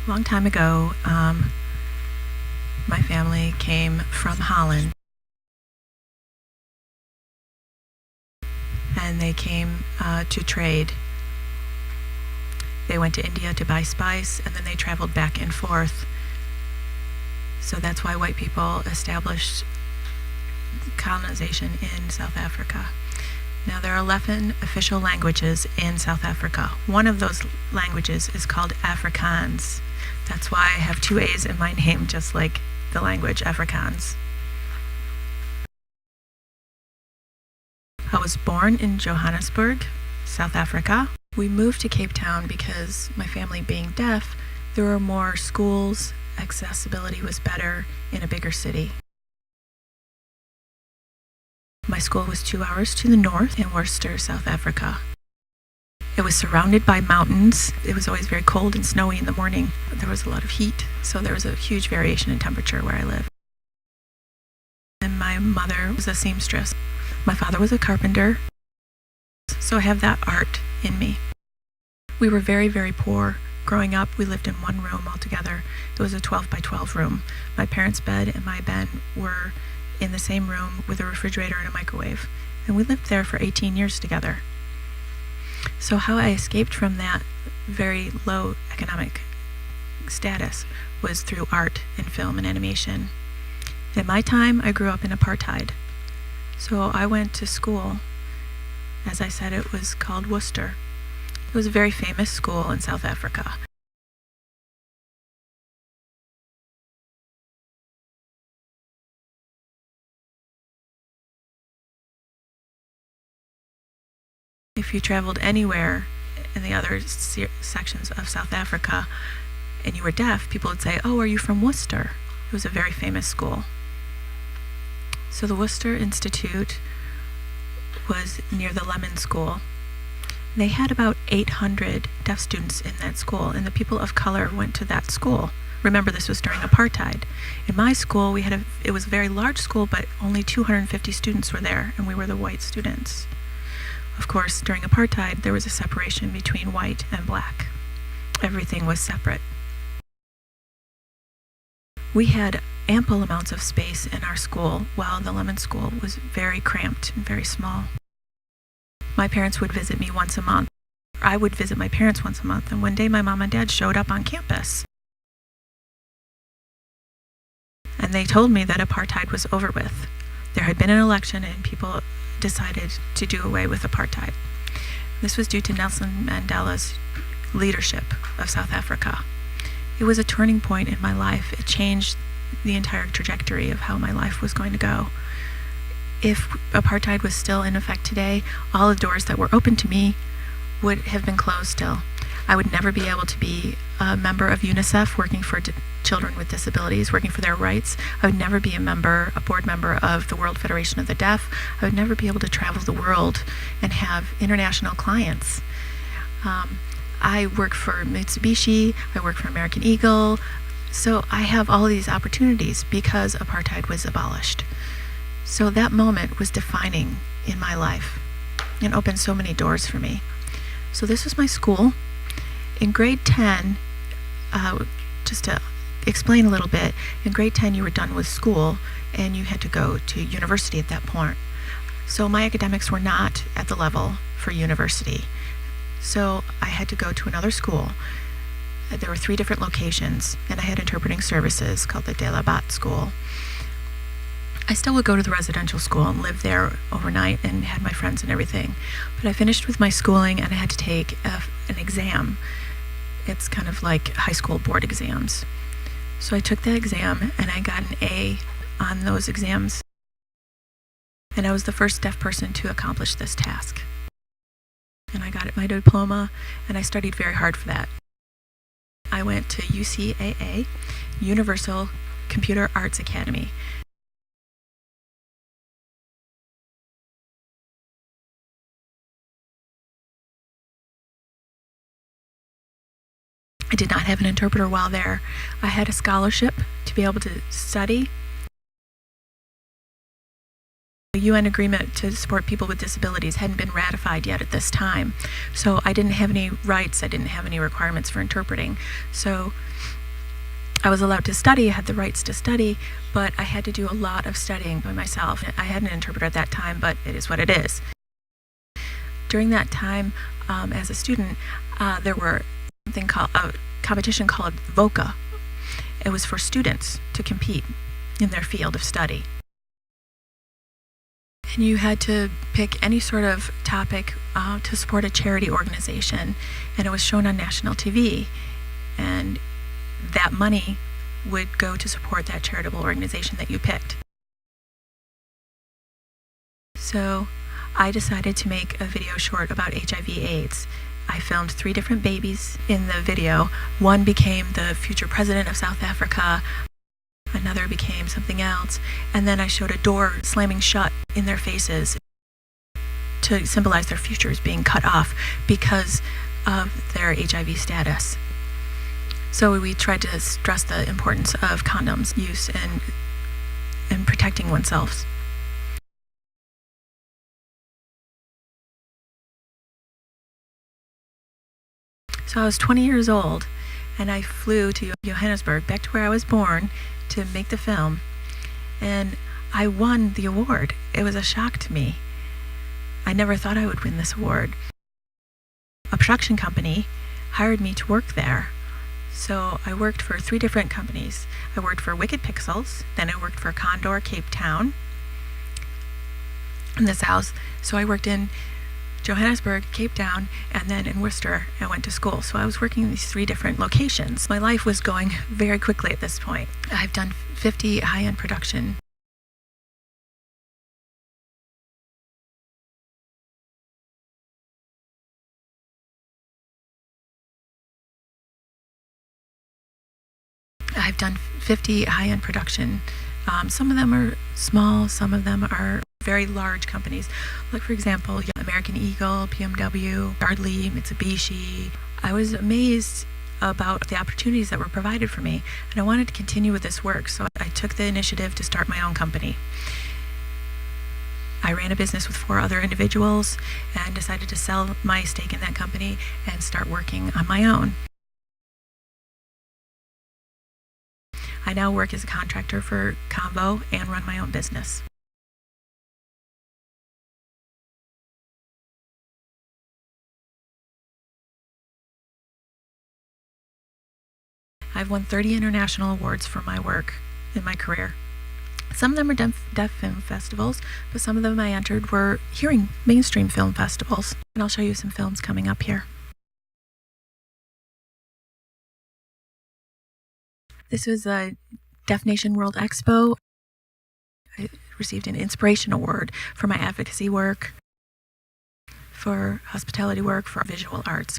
A long time ago, my family came from Holland, and they came to trade. They went to India to buy spice, and then they traveled back and forth. So that's why white people established colonization in South Africa. Now, there are 11 official languages in South Africa. One of those languages is called Afrikaans. That's why I have 2 A's in my name, just like the language Afrikaans. I was born in Johannesburg, South Africa. We moved to Cape Town because my family being deaf, there were more schools, accessibility was better in a bigger city. My school was 2 hours to the north in Worcester, South Africa. It was surrounded by mountains. It was always very cold and snowy in the morning. There was a lot of heat, so there was a huge variation in temperature where I live. And my mother was a seamstress. My father was a carpenter, so I have that art in me. We were very, very poor. Growing up, we lived in one room altogether. It was a 12 by 12 room. My parents' bed and my bed were in the same room with a refrigerator and a microwave. And we lived there for 18 years together. So how I escaped from that very low economic status was through art and film and animation. In my time, I grew up in apartheid. So I went to school. As I said, it was called Worcester. It was a very famous school in South Africa. If you traveled anywhere in the other sections of South Africa and you were deaf, people would say, "Oh, are you from Worcester?" It was a very famous school. So the Worcester Institute was near the Lemon School. They had about 800 deaf students in that school, and the people of color went to that school. Remember, this was during apartheid. In my school, it was a very large school, but only 250 students were there, and we were the white students. Of course, during apartheid, there was a separation between white and black. Everything was separate. We had ample amounts of space in our school, while the Lemon School was very cramped and very small. My parents would visit me once a month. I would visit my parents once a month, and one day my mom and dad showed up on campus. And they told me that apartheid was over with. There had been an election and people decided to do away with apartheid. This was due to Nelson Mandela's leadership of South Africa. It was a turning point in my life. It changed the entire trajectory of how my life was going to go. If apartheid was still in effect today, all the doors that were open to me would have been closed still. I would never be able to be a member of UNICEF working for children with disabilities, working for their rights. I would never be a board member of the World Federation of the Deaf. I would never be able to travel the world and have international clients. I work for Mitsubishi, I work for American Eagle, so I have all these opportunities because apartheid was abolished. So that moment was defining in my life and opened so many doors for me. So this was my school. In grade 10, just to explain a little bit, in grade 10 you were done with school and you had to go to university at that point. So my academics were not at the level for university. So I had to go to another school. There were 3 different locations, and I had interpreting services called the De La Bat School. I still would go to the residential school and live there overnight and had my friends and everything. But I finished with my schooling and I had to take an exam. It's kind of like high school board exams. So I took that exam and I got an A on those exams. And I was the first deaf person to accomplish this task. And I got my diploma, and I studied very hard for that. I went to UCAA, Universal Computer Arts Academy. I did not have an interpreter while there. I had a scholarship to be able to study. The UN agreement to support people with disabilities hadn't been ratified yet at this time. So I didn't have any rights, I didn't have any requirements for interpreting. So I was allowed to study, I had the rights to study, but I had to do a lot of studying by myself. I had an interpreter at that time, but it is what it is. During that time, as a student, there were something called a competition called VOCA. It was for students to compete in their field of study. And you had to pick any sort of topic to support a charity organization, and it was shown on national TV. And that money would go to support that charitable organization that you picked. So I decided to make a video short about HIV/AIDS. I filmed 3 different babies in the video. One became the future president of South Africa, another became something else, and then I showed a door slamming shut in their faces to symbolize their futures being cut off because of their HIV status. So we tried to stress the importance of condoms use and protecting oneself. So I was 20 years old, and I flew to Johannesburg, back to where I was born, to make the film, and I won the award. It was a shock to me. I never thought I would win this award. A production company hired me to work there. So I worked for 3 different companies. I worked for Wicked Pixels, then I worked for Condor Cape Town in the south. So I worked in Johannesburg, Cape Town, and then in Worcester. I went to school. So I was working in these 3 different locations. My life was going very quickly at this point. I've done 50 high-end production. I've done 50 high-end production. Some of them are small, some of them are very large companies. Like, for example, American Eagle, BMW, Yardley, Mitsubishi. I was amazed about the opportunities that were provided for me, and I wanted to continue with this work, so I took the initiative to start my own company. I ran a business with 4 other individuals and decided to sell my stake in that company and start working on my own. I now work as a contractor for Convo and run my own business. I've won 30 international awards for my work in my career. Some of them are deaf film festivals, but some of them I entered were hearing mainstream film festivals. And I'll show you some films coming up here. This was a Deaf Nation World Expo. I received an Inspiration Award for my advocacy work, for hospitality work, for visual arts.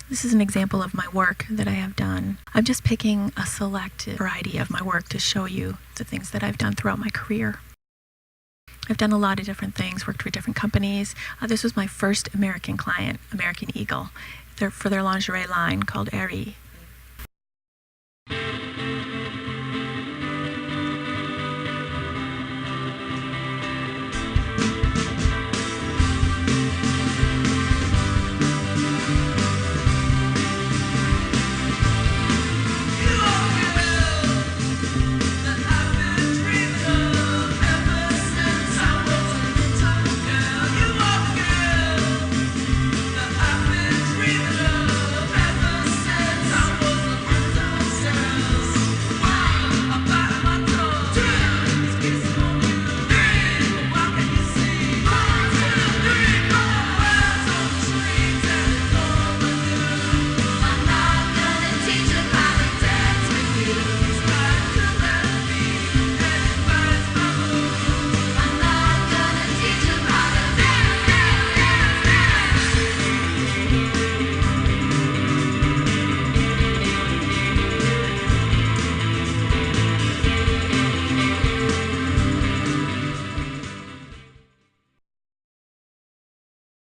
This is an example of my work that I have done. I'm just picking a select variety of my work to show you the things that I've done throughout my career. I've done a lot of different things, worked for different companies. This was my first American client, American Eagle, for their lingerie line called Aerie.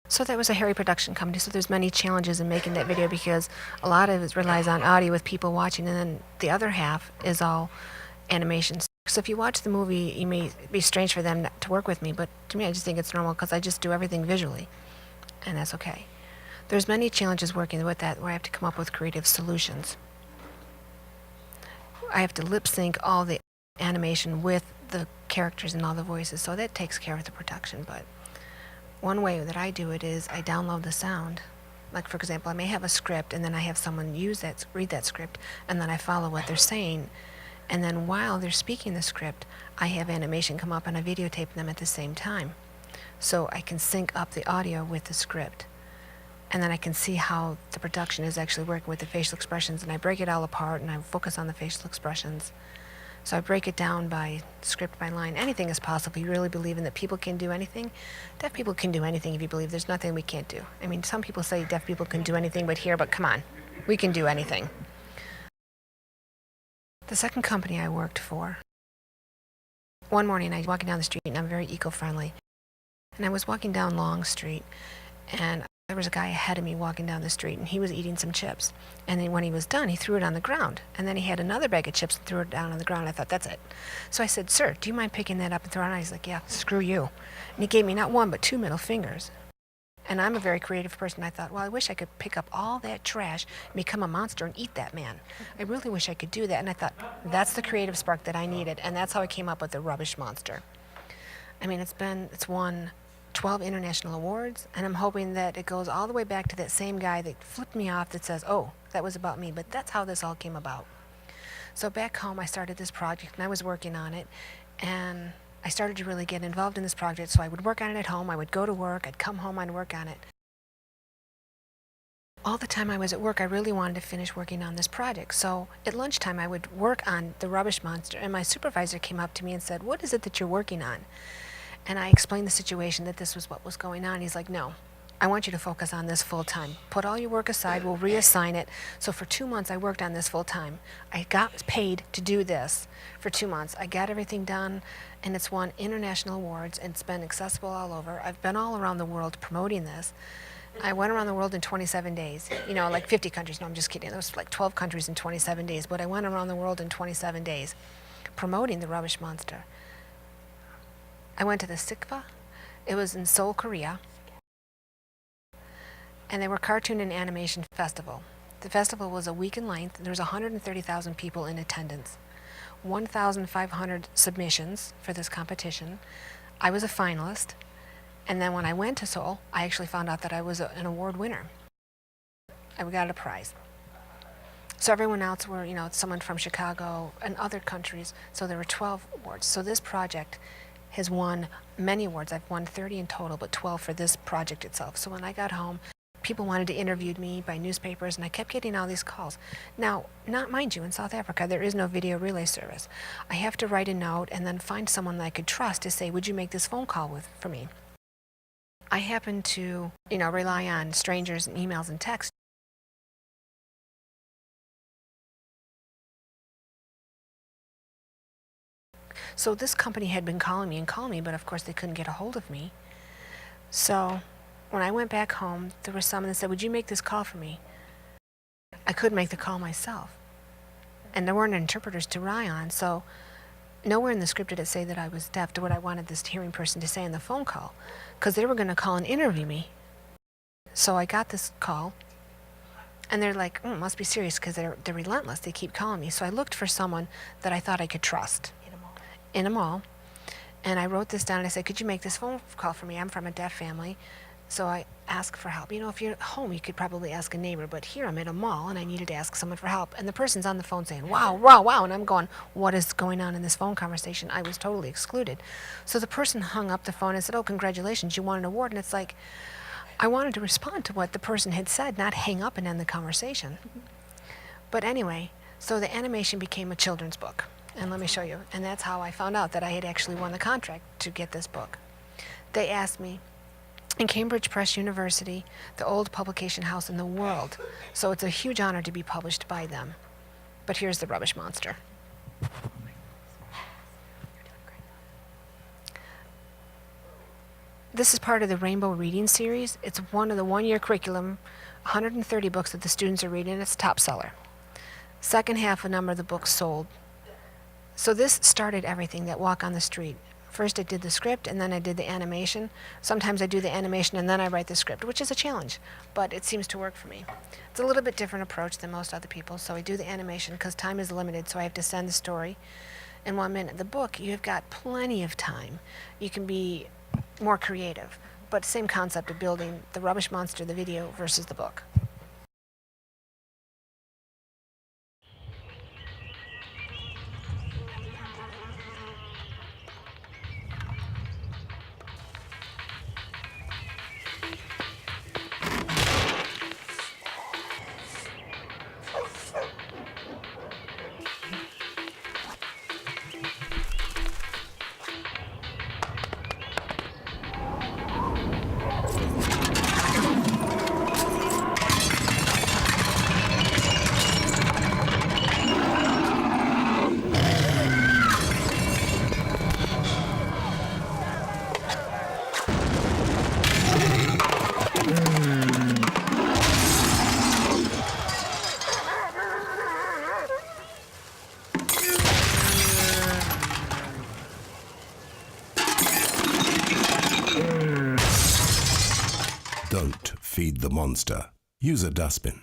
So that was a hairy production company, so there's many challenges in making that video because a lot of it relies on audio with people watching, and then the other half is all animations. So if you watch the movie, you may be strange for them to work with me, but to me I just think it's normal because I just do everything visually, and that's okay. There's many challenges working with that where I have to come up with creative solutions. I have to lip sync all the animation with the characters and all the voices, so that takes care of the production. But one way that I do it is I download the sound. Like, for example, I may have a script and then I have someone read that script, and then I follow what they're saying. And then while they're speaking the script, I have animation come up and I videotape them at the same time. So I can sync up the audio with the script. And then I can see how the production is actually working with the facial expressions, and I break it all apart and I focus on the facial expressions. So I break it down by script, by line. Anything is possible. You really believe in that people can do anything? Deaf people can do anything if you believe there's nothing we can't do. I mean, some people say deaf people can do anything but hear, but come on, we can do anything. The second company I worked for, one morning I was walking down the street, and I'm very eco-friendly. And I was walking down Long Street, and there was a guy ahead of me walking down the street, and he was eating some chips. And then when he was done, he threw it on the ground. And then he had another bag of chips and threw it down on the ground. I thought, that's it. So I said, sir, do you mind picking that up and throwing it on? He's like, yeah, screw you. And he gave me not one, but 2 middle fingers. And I'm a very creative person. I thought, well, I wish I could pick up all that trash and become a monster and eat that man. I really wish I could do that. And I thought, that's the creative spark that I needed. And that's how I came up with the rubbish monster. I mean, it's won 12 international awards, and I'm hoping that it goes all the way back to that same guy that flipped me off that says, oh, that was about me. But that's how this all came about. So back home, I started this project, and I was working on it, and I started to really get involved in this project. So I would work on it at home, I would go to work, I'd come home, I'd work on it. All the time I was at work, I really wanted to finish working on this project. So at lunchtime, I would work on the rubbish monster, and my supervisor came up to me and said, what is it that you're working on? And I explained the situation, that this was what was going on. He's like, no, I want you to focus on this full time. Put all your work aside, we'll reassign it. So for 2 months, I worked on this full time. I got paid to do this for 2 months. I got everything done, and it's won international awards, and it's been accessible all over. I've been all around the world promoting this. I went around the world in 27 days, like 50 countries. No, I'm just kidding. It was like 12 countries in 27 days, but I went around the world in 27 days promoting the rubbish monster. I went to the Sikva. It was in Seoul, Korea. And they were cartoon and animation festival. The festival was a week in length. There was 130,000 people in attendance. 1,500 submissions for this competition. I was a finalist. And then when I went to Seoul, I actually found out that I was an award winner. I got a prize. So everyone else were, someone from Chicago and other countries. So there were 12 awards. So this project has won many awards. I've won 30 in total, but 12 for this project itself. So when I got home, people wanted to interview me by newspapers, and I kept getting all these calls. Now, mind you, in South Africa, there is no video relay service. I have to write a note and then find someone that I could trust to say, would you make this phone call for me? I happen to, rely on strangers and emails and texts. So this company had been calling me, but of course they couldn't get a hold of me. So when I went back home, there was someone that said, would you make this call for me? I couldn't make the call myself. And there weren't interpreters to rely on, so nowhere in the script did it say that I was deaf to what I wanted this hearing person to say in the phone call, because they were going to call and interview me. So I got this call, and they're like, it must be serious, because they're relentless. They keep calling me. So I looked for someone that I thought I could trust in a mall, and I wrote this down, and I said, could you make this phone call for me? I'm from a deaf family, so I asked for help. If you're at home, you could probably ask a neighbor, but here I'm at a mall, and I needed to ask someone for help. And the person's on the phone saying, wow, wow, wow, and I'm going, what is going on in this phone conversation? I was totally excluded. So the person hung up the phone and said, oh, congratulations, you won an award. And it's like, I wanted to respond to what the person had said, not hang up and end the conversation. But anyway, so the animation became a children's book. And let me show you. And that's how I found out that I had actually won the contract to get this book. They asked me, in Cambridge Press University, the old publication house in the world. So it's a huge honor to be published by them. But here's the rubbish monster. This is part of the Rainbow Reading Series. It's one of the one-year curriculum, 130 books that the students are reading. It's a top seller. Second half, a number of the books sold. So this started everything, that walk on the street. First I did the script and then I did the animation. Sometimes I do the animation and then I write the script, which is a challenge, but it seems to work for me. It's a little bit different approach than most other people, so I do the animation because time is limited, so I have to send the story in 1 minute. The book, you've got plenty of time. You can be more creative, but same concept of building the rubbish monster, the video, versus the book. Don't feed the monster. Use a dustbin.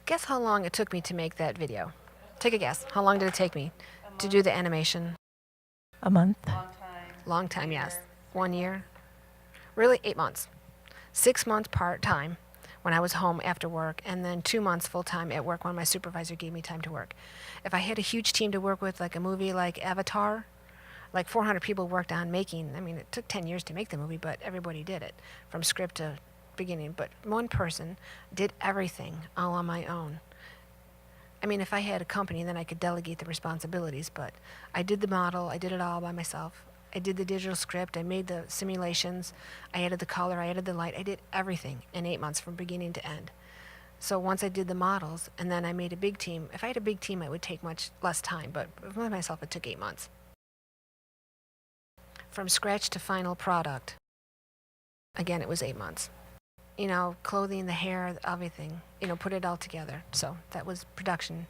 Guess how long it took me to make that video? Take a guess. How long did it take me to do the animation? A month. Long time, yes. 1 year? Really, 8 months. 6 months part-time when I was home after work, and then 2 months full-time at work when my supervisor gave me time to work. If I had a huge team to work with, like a movie like Avatar, like 400 people worked on making, I mean, it took 10 years to make the movie, but everybody did it, from script to beginning. But one person did everything all on my own. I mean, if I had a company, then I could delegate the responsibilities, but I did the model, I did it all by myself. I did the digital script, I made the simulations, I added the color, I added the light, I did everything in 8 months from beginning to end. So once I did the models, and then I made a big team, if I had a big team, it would take much less time, but with myself, it took 8 months. From scratch to final product, again, it was 8 months. You know, clothing, the hair, everything, you know, put it all together. So that was production.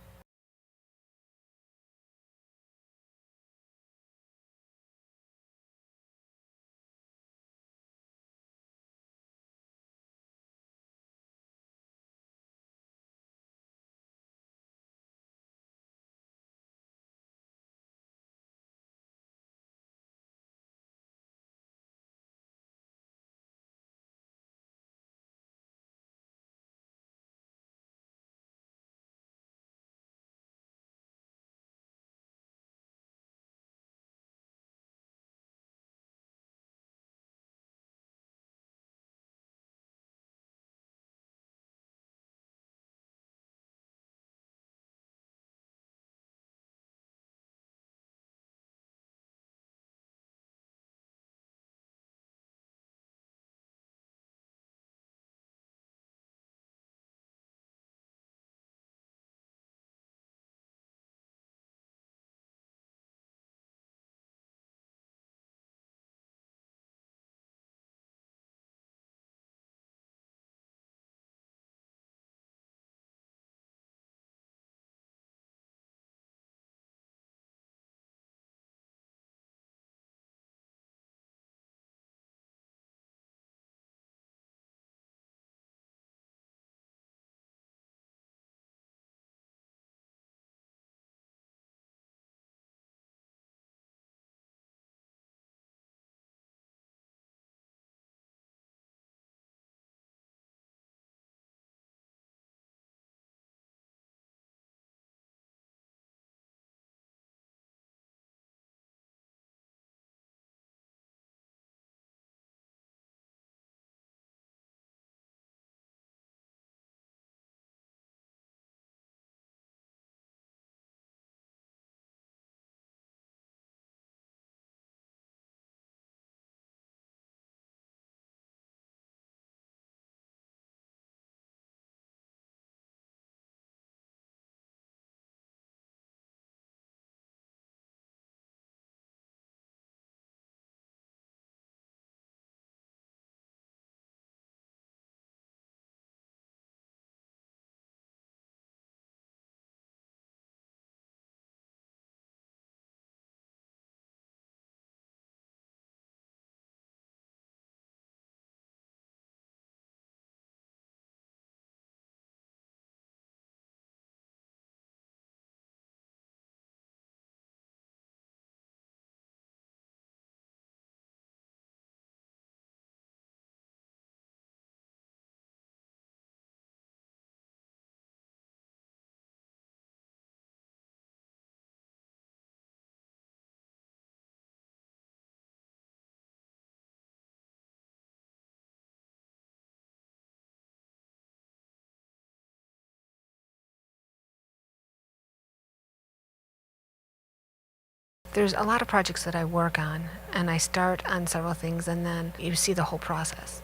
There's a lot of projects that I work on, and I start on several things, and then you see the whole process.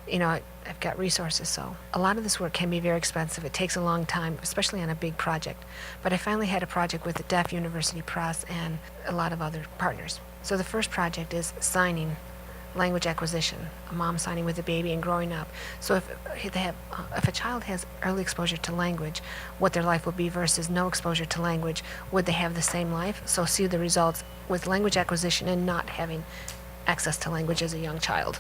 You know, I've got resources, so a lot of this work can be very expensive. It takes a long time, especially on a big project. But I finally had a project with the Deaf University Press and a lot of other partners. So the first project is signing, language acquisition, a mom signing with a baby and growing up. So if a child has early exposure to language, what their life will be versus no exposure to language, would they have the same life? So see the results with language acquisition and not having access to language as a young child.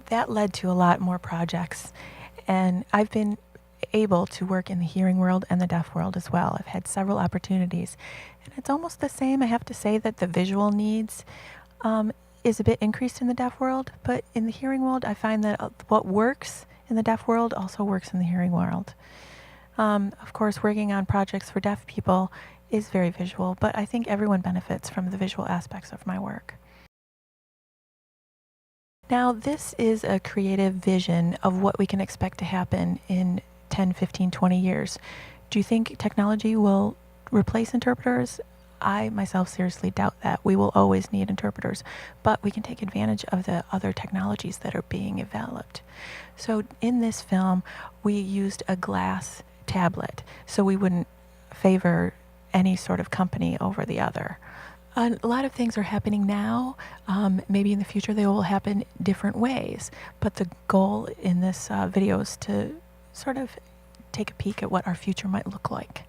That led to a lot more projects, and I've been able to work in the hearing world and the deaf world as well. I've had several opportunities, and it's almost the same. I have to say that the visual needs is a bit increased in the deaf world, but in the hearing world, I find that what works in the deaf world also works in the hearing world. Of course, working on projects for deaf people is very visual, but I think everyone benefits from the visual aspects of my work. Now, this is a creative vision of what we can expect to happen in 10, 15, 20 years. Do you think technology will replace interpreters? I myself seriously doubt that. We will always need interpreters, but we can take advantage of the other technologies that are being developed. So in this film, we used a glass tablet, so we wouldn't favor any sort of company over the other. A lot of things are happening now. Maybe in the future they will happen different ways. But the goal in this video is to sort of take a peek at what our future might look like.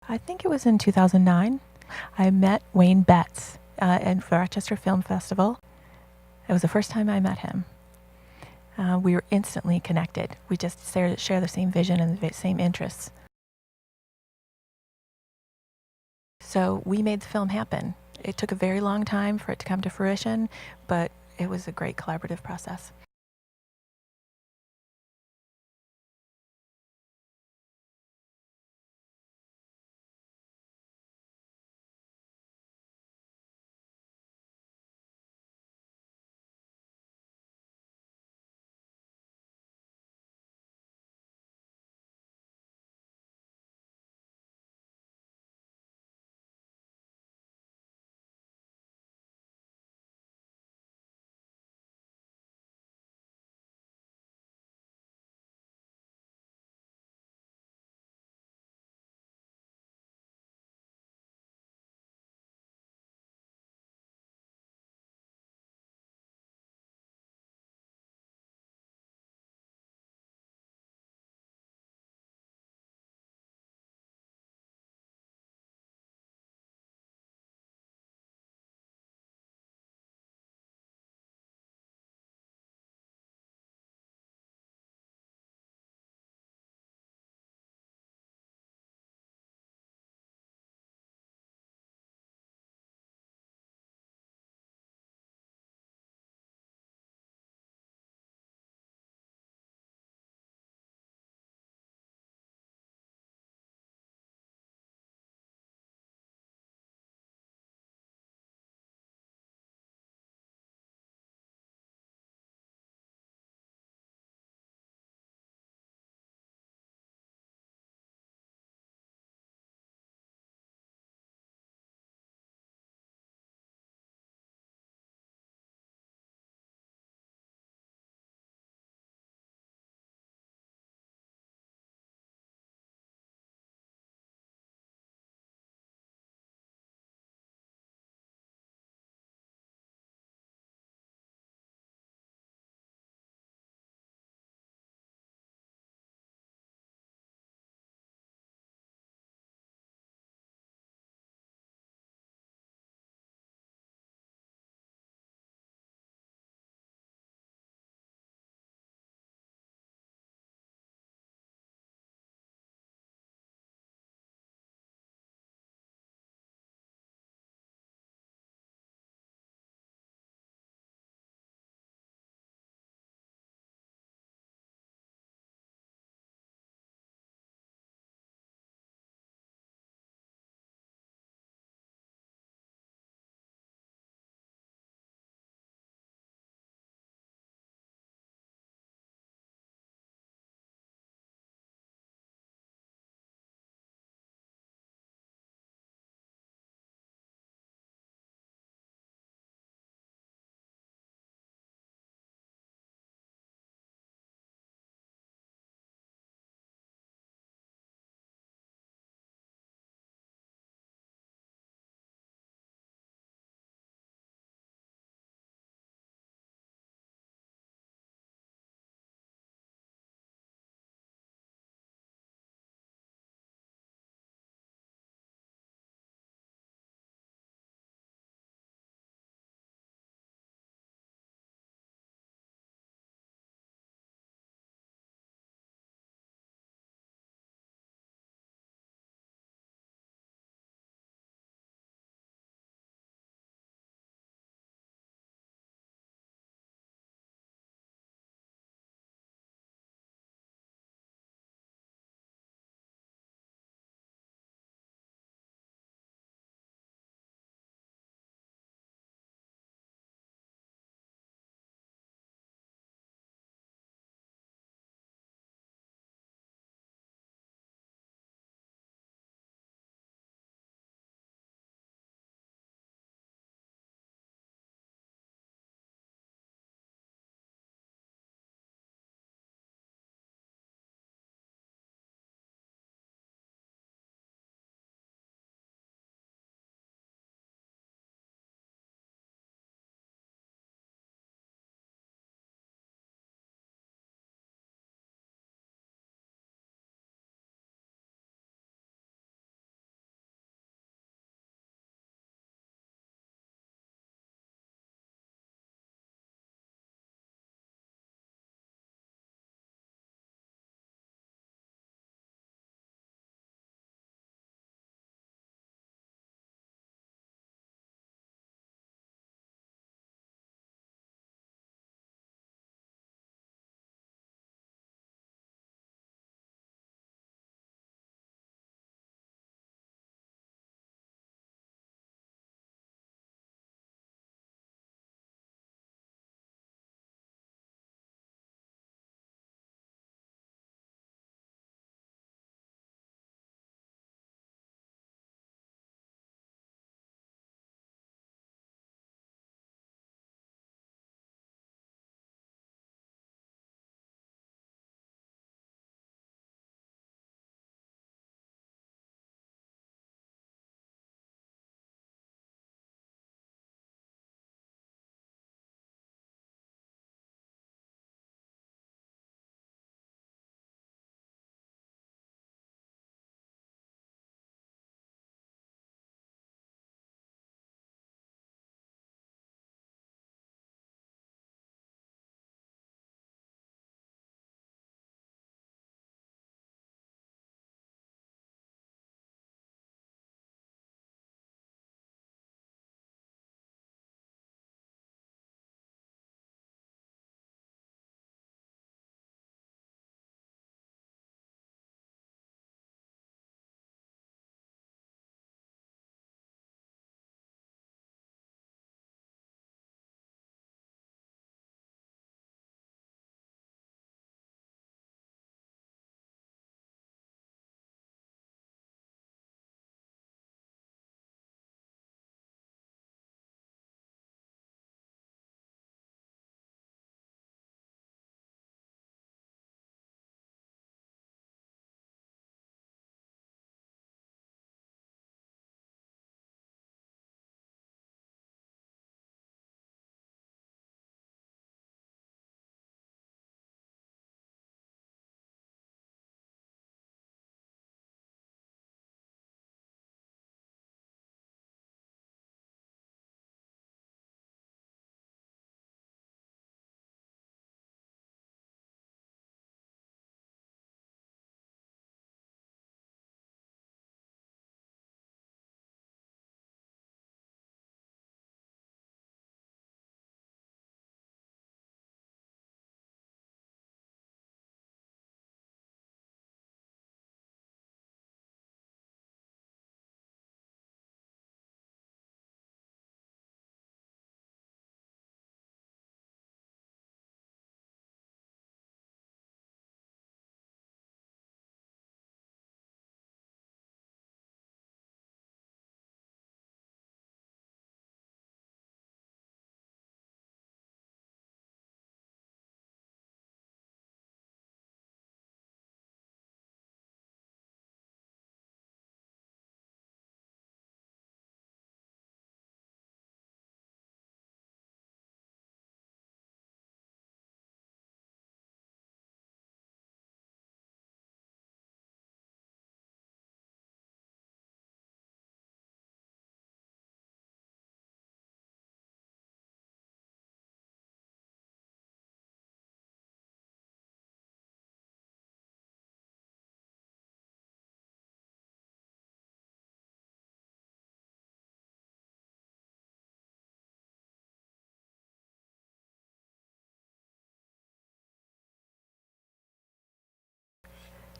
I think it was in 2009. I met Wayne Betts at the Rochester Film Festival. It was the first time I met him. We were instantly connected. We just share the same vision and the same interests. So we made the film happen. It took a very long time for it to come to fruition, but it was a great collaborative process.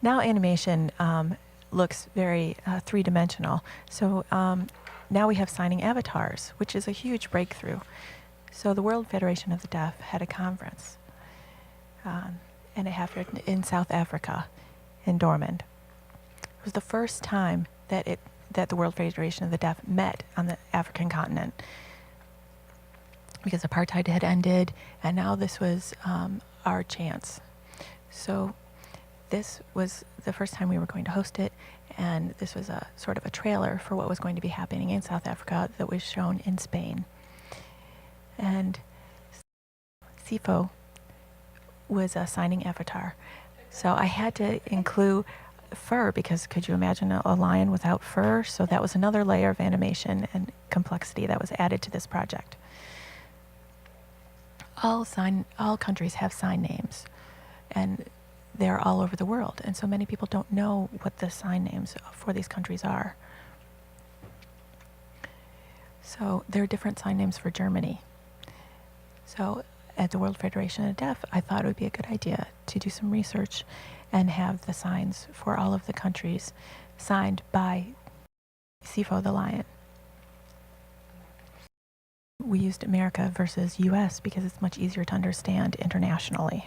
Now animation looks very three-dimensional. So now we have signing avatars, which is a huge breakthrough. So the World Federation of the Deaf had a conference, and it happened in South Africa, in Dormond. It was the first time that the World Federation of the Deaf met on the African continent, because apartheid had ended, and now this was our chance. So this was the first time we were going to host it, and this was a sort of a trailer for what was going to be happening in South Africa that was shown in Spain. And Sifo was a signing avatar. So I had to include fur, because could you imagine a lion without fur? So that was another layer of animation and complexity that was added to this project. All countries have sign names, and they're all over the world, and so many people don't know what the sign names for these countries are. So there are different sign names for Germany. So at the World Federation of the Deaf, I thought it would be a good idea to do some research and have the signs for all of the countries signed by Sifo the lion. We used America versus US because it's much easier to understand internationally.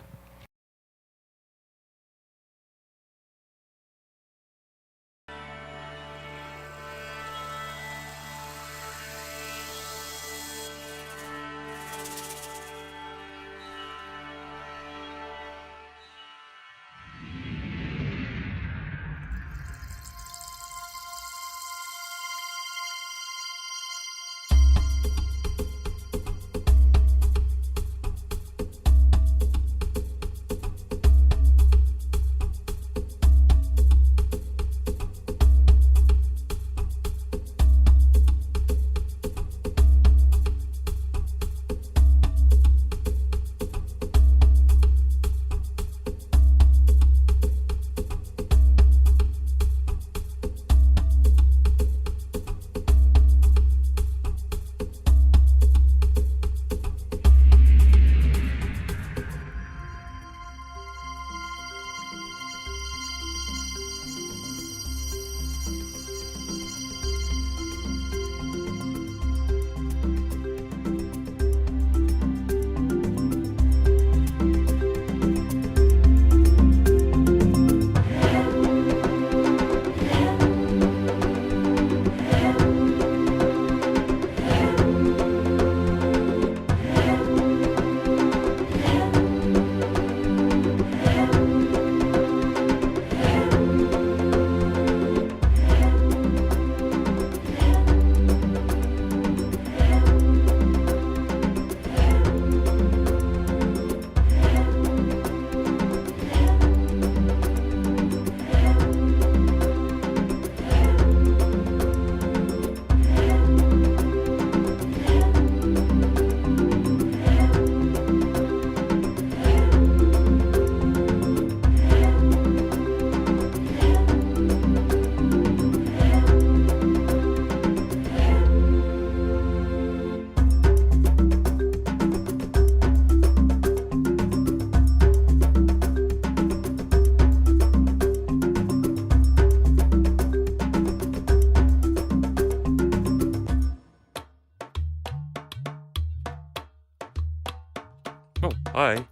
Oh, hi.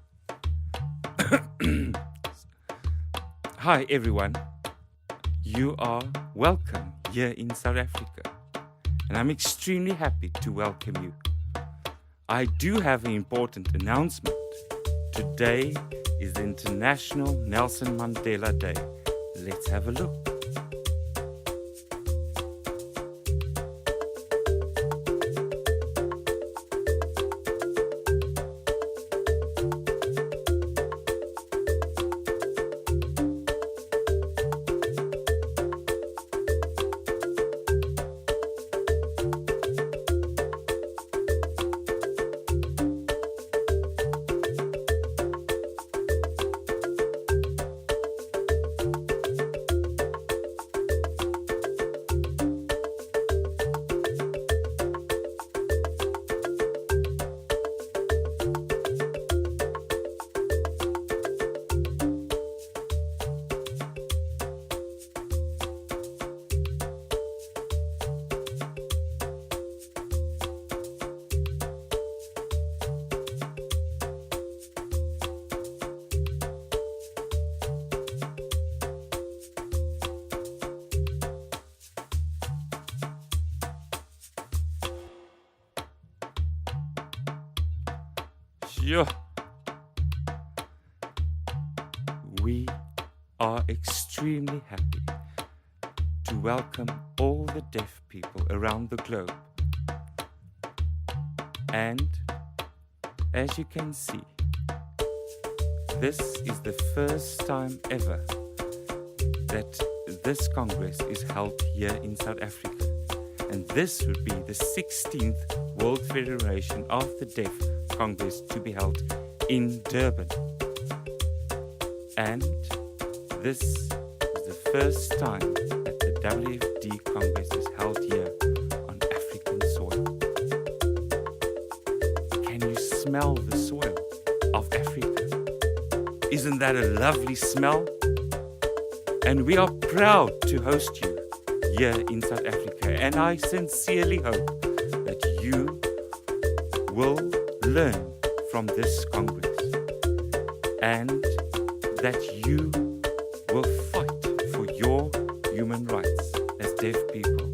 Hi, everyone. You are welcome here in South Africa, and I'm extremely happy to welcome you. I do have an important announcement. Today is the International Nelson Mandela Day. Let's have a look. Yeah. We are extremely happy to welcome all the deaf people around the globe. And as you can see, this is the first time ever that this Congress is held here in South Africa. And this would be the 16th World Federation of the Deaf Congress to be held in Durban. And this is the first time that the WFD Congress is held here on African soil. Can you smell the soil of Africa? Isn't that a lovely smell? And we are proud to host you here in South Africa. And I sincerely hope that you will learn from this Congress and that you will fight for your human rights as deaf people.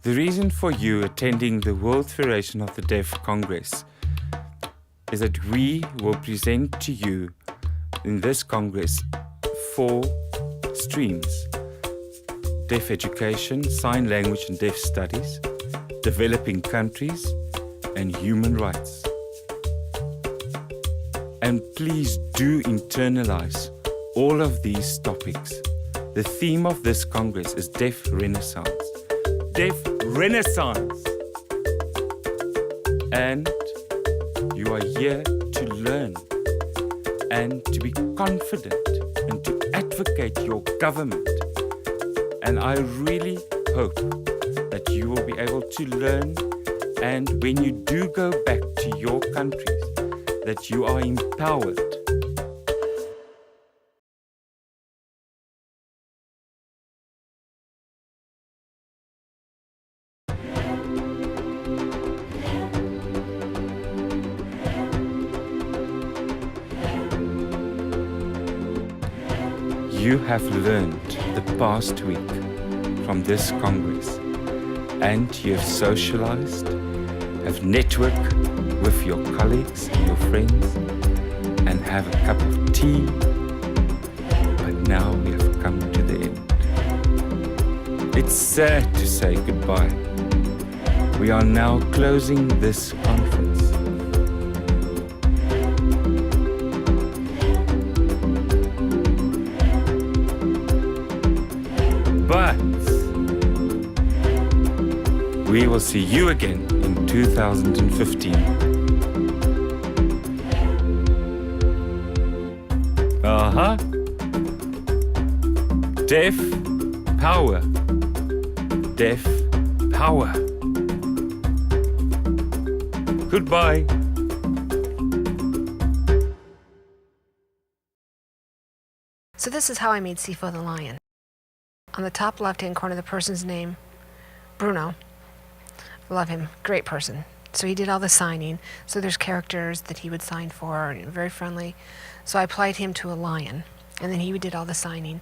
The reason for you attending the World Federation of the Deaf Congress is that we will present to you in this Congress 4 streams: deaf education, sign language and deaf studies, developing countries, and human rights. And please do internalize all of these topics. The theme of this Congress is Deaf Renaissance. Deaf Renaissance! And you are here to learn and to be confident and to advocate your government. And I really hope that you will be able to learn, and when you do go back to your countries, that you are empowered. You have learned the past week from this Congress, and you have socialized, have networked with your colleagues and your friends, and have a cup of tea. But now we have come to the end. It's sad to say goodbye. We are now closing this conference. But we will see you again in 2015. Deaf power. Deaf power. Goodbye. So this is how I made Sifo the lion. On the top left-hand corner, the person's name, Bruno. Love him, great person. So he did all the signing. So there's characters that he would sign for, and very friendly. So I applied him to a lion, and then he did all the signing.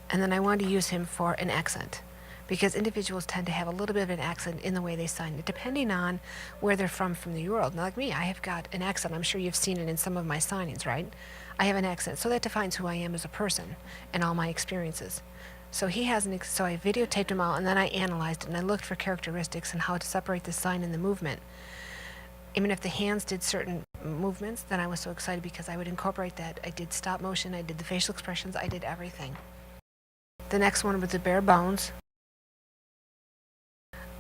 And then I wanted to use him for an accent, because individuals tend to have a little bit of an accent in the way they sign it, depending on where they're from the world. Now, like me, I have got an accent. I'm sure you've seen it in some of my signings, right? I have an accent, so that defines who I am as a person and all my experiences. So he has so I videotaped him out, and then I analyzed it, and I looked for characteristics and how to separate the sign and the movement. Even if the hands did certain movements, then I was so excited because I would incorporate that. I did stop motion, I did the facial expressions, I did everything. The next one was the bare bones.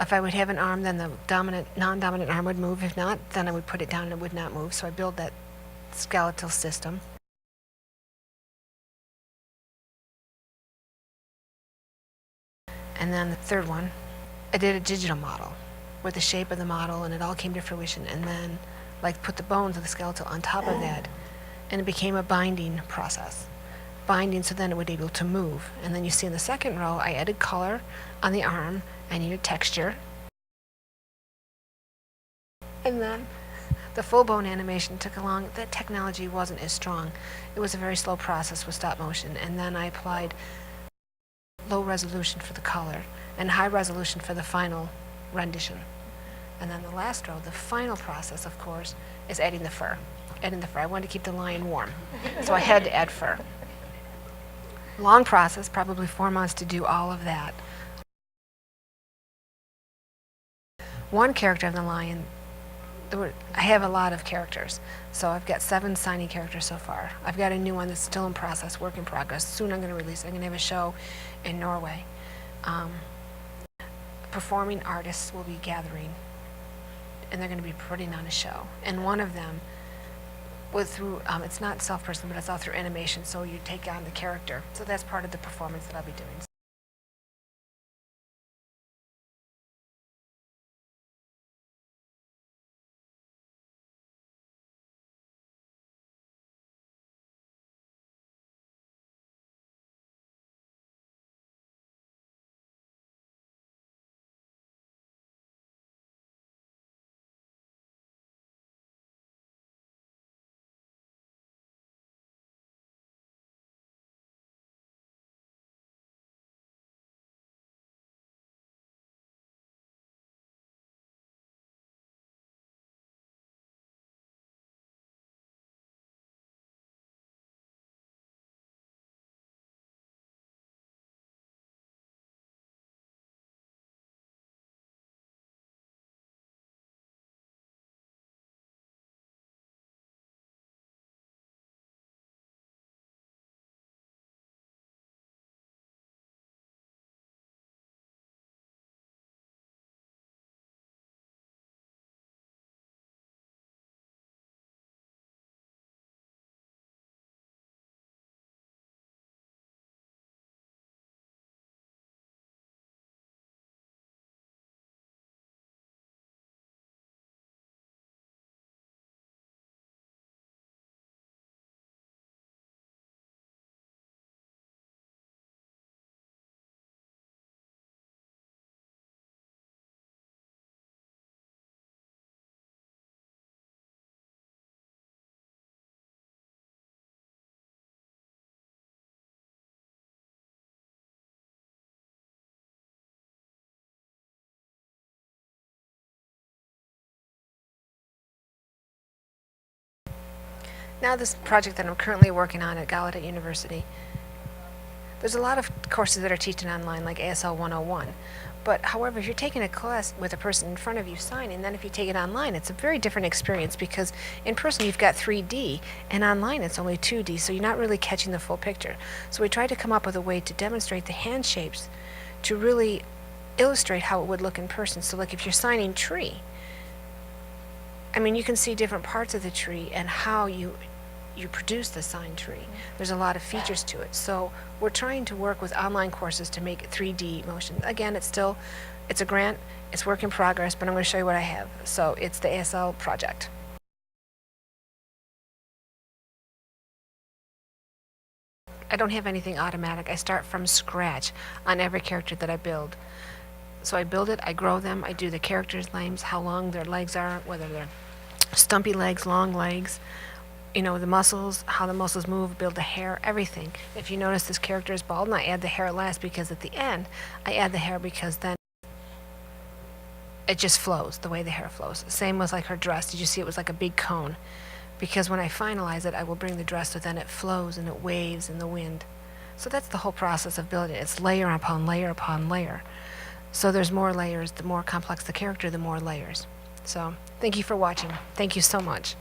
If I would have an arm, then the non-dominant arm would move. If not, then I would put it down and it would not move. So I built that skeletal system. And then the third one, I did a digital model with the shape of the model, and it all came to fruition. And then, put the bones of the skeletal on top of that, and it became a binding process. Binding, so then it would be able to move. And then you see in the second row, I added color on the arm. I needed texture. And then the full bone animation took along. That technology wasn't as strong. It was a very slow process with stop motion. And then I applied low resolution for the color and high resolution for the final rendition. And then the last row, the final process, of course, is adding the fur. I wanted to keep the lion warm, so I had to add fur. Long process, probably 4 months to do all of that. One character of the lion, I have a lot of characters, so I've got 7 signing characters so far. I've got a new one that's still in process, work in progress. Soon I'm going to release it. I'm going to have a show in Norway. Performing artists will be gathering, and they're going to be putting on a show. And one of them, it's not self-person, but it's all through animation, so you take on the character. So that's part of the performance that I'll be doing. Now this project that I'm currently working on at Gallaudet University, there's a lot of courses that are teaching online, like ASL 101. But however, if you're taking a class with a person in front of you signing, then if you take it online, it's a very different experience because in person you've got 3D and online it's only 2D, so you're not really catching the full picture. So we tried to come up with a way to demonstrate the hand shapes to really illustrate how it would look in person. So like if you're signing tree, I mean, you can see different parts of the tree and how you produce the signed tree. There's a lot of features to it. So we're trying to work with online courses to make 3D motion. Again, it's a grant, it's work in progress, but I'm going to show you what I have. So it's the ASL project. I don't have anything automatic. I start from scratch on every character that I build. So I build it, I grow them, I do the characters' names, how long their legs are, whether they're stumpy legs, long legs, you know, the muscles, how the muscles move, build the hair, everything. If you notice this character is bald, and I add the hair last because at the end, I add the hair because then it just flows, the way the hair flows. Same with like her dress. Did you see it was like a big cone? Because when I finalize it, I will bring the dress so then it flows and it waves in the wind. So that's the whole process of building it. It's layer upon layer upon layer. So there's more layers. The more complex the character, the more layers. So thank you for watching. Thank you so much.